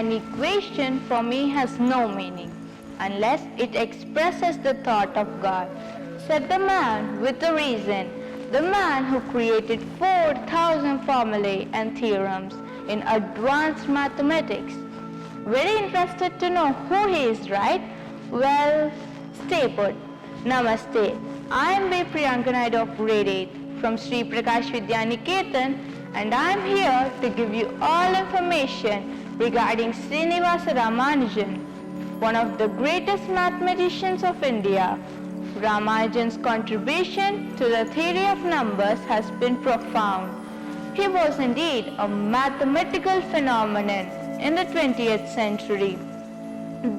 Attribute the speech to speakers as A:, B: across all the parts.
A: An equation for me has no meaning unless it expresses the thought of God, said the man with a reason, the man who created 4,000 formulae and theorems in advanced mathematics. Very interested to know who he is, right? Well, stay put. Namaste. I am B. Priyanka Naidu of grade 8 from Sri Prakash Vidyaniketan, and I am here to give you all information regarding Srinivasa Ramanujan, one of the greatest mathematicians of India. Ramanujan's contribution to the theory of numbers has been profound. He was indeed a mathematical phenomenon in the 20th century.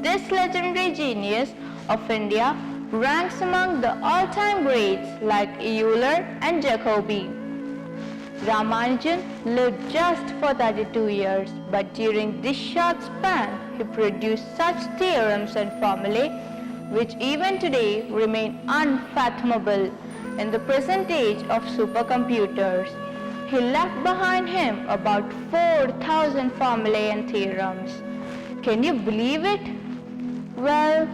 A: This legendary genius of India ranks among the all-time greats like Euler and Jacobi. Ramanujan lived just for 32 years, but during this short span, he produced such theorems and formulae which even today remain unfathomable in the present age of supercomputers. He left behind him about 4,000 formulae and theorems. Can you believe it? Well,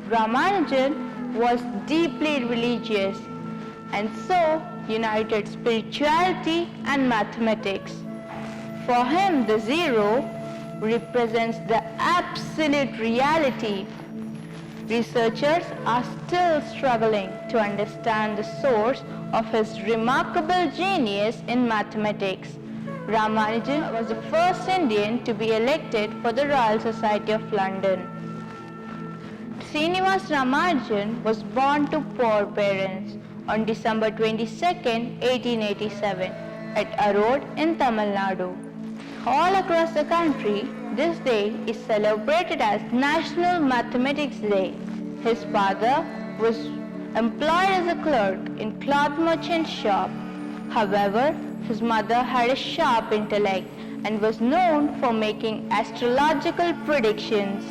A: Ramanujan was deeply religious and so united spirituality and mathematics. For him, the zero represents the absolute reality. Researchers are still struggling to understand the source of his remarkable genius in mathematics. Ramanujan was the first Indian to be elected for the Royal Society of London. Srinivasa Ramanujan was born to poor parents on December 22, 1887 at Arod in Tamil Nadu. All across the country, this day is celebrated as National Mathematics Day. His father was employed as a clerk in cloth merchant shop. However, his mother had a sharp intellect and was known for making astrological predictions.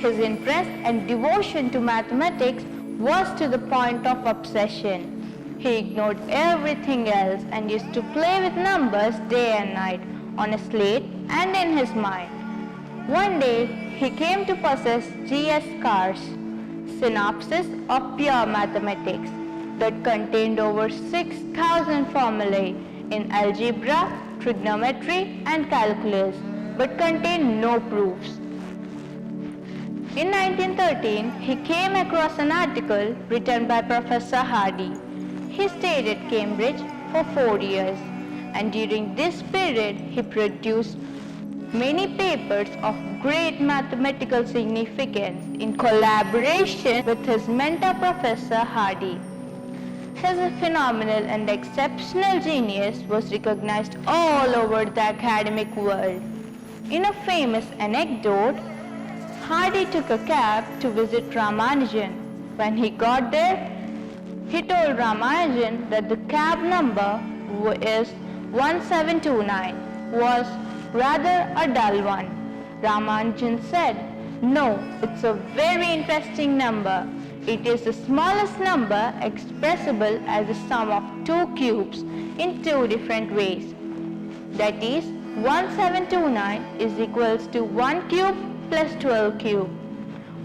A: His interest and devotion to mathematics was to the point of obsession. He ignored everything else and used to play with numbers day and night on a slate and in his mind. One day, he came to possess G.S. Carr's Synopsis of Pure Mathematics that contained over 6,000 formulae in algebra, trigonometry and calculus, but contained no proofs. In 1913, he came across an article written by Professor Hardy. He stayed at Cambridge for 4 years, and during this period, he produced many papers of great mathematical significance in collaboration with his mentor Professor Hardy. His phenomenal and exceptional genius was recognized all over the academic world. In a famous anecdote, Hardy took a cab to visit Ramanujan. When he got there, he told Ramanujan that the cab number is 1729 was rather a dull one. Ramanujan said, "No, it's a very interesting number. It is the smallest number expressible as the sum of two cubes in two different ways. That is, 1729 is equals to 1 cube plus 12 cube.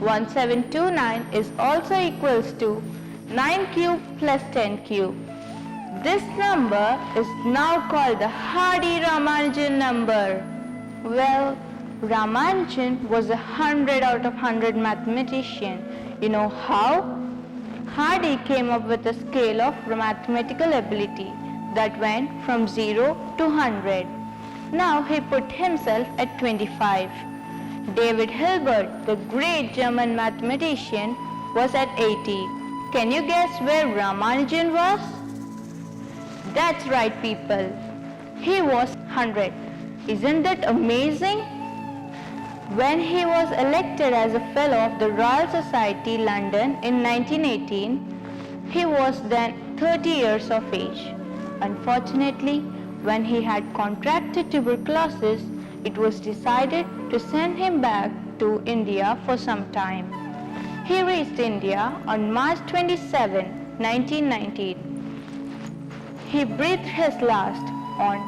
A: 1729 is also equals to 9 cube plus 10 cube. This number is now called the Hardy-Ramanujan number." Well, Ramanujan was a 100 out of 100 mathematician. You know how? Hardy came up with a scale of mathematical ability that went from 0 to 100. Now he put himself at 25. David Hilbert, the great German mathematician, was at 80. Can you guess where Ramanujan was? That's right, people. He was 100. Isn't that amazing? When he was elected as a Fellow of the Royal Society, London in 1918, he was then 30 years of age. Unfortunately, when he had contracted tuberculosis, it was decided to send him back to India for some time. He reached India on March 27, 1919. He breathed his last on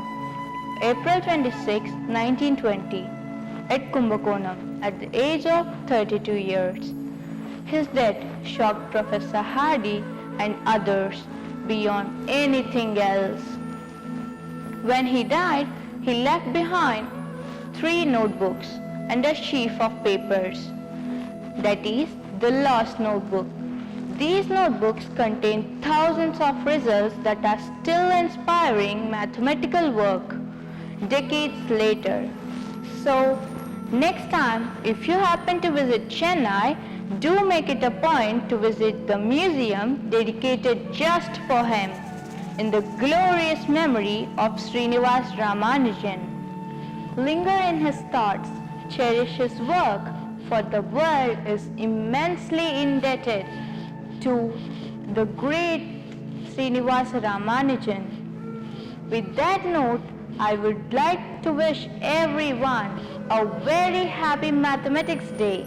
A: April 26, 1920. at Kumbakonam at the age of 32 years. His death shocked Professor Hardy and others beyond anything else. When he died, he left behind 3 notebooks and a sheaf of papers. That is, the lost notebook. These notebooks contain thousands of results that are still inspiring mathematical work decades later. So, next time, if you happen to visit Chennai, do make it a point to visit the museum dedicated just for him in the glorious memory of Srinivas Ramanujan. Linger in his thoughts, cherish his work, for the world is immensely indebted to the great Srinivasa Ramanujan. With that note, I would like to wish everyone a very happy Mathematics Day.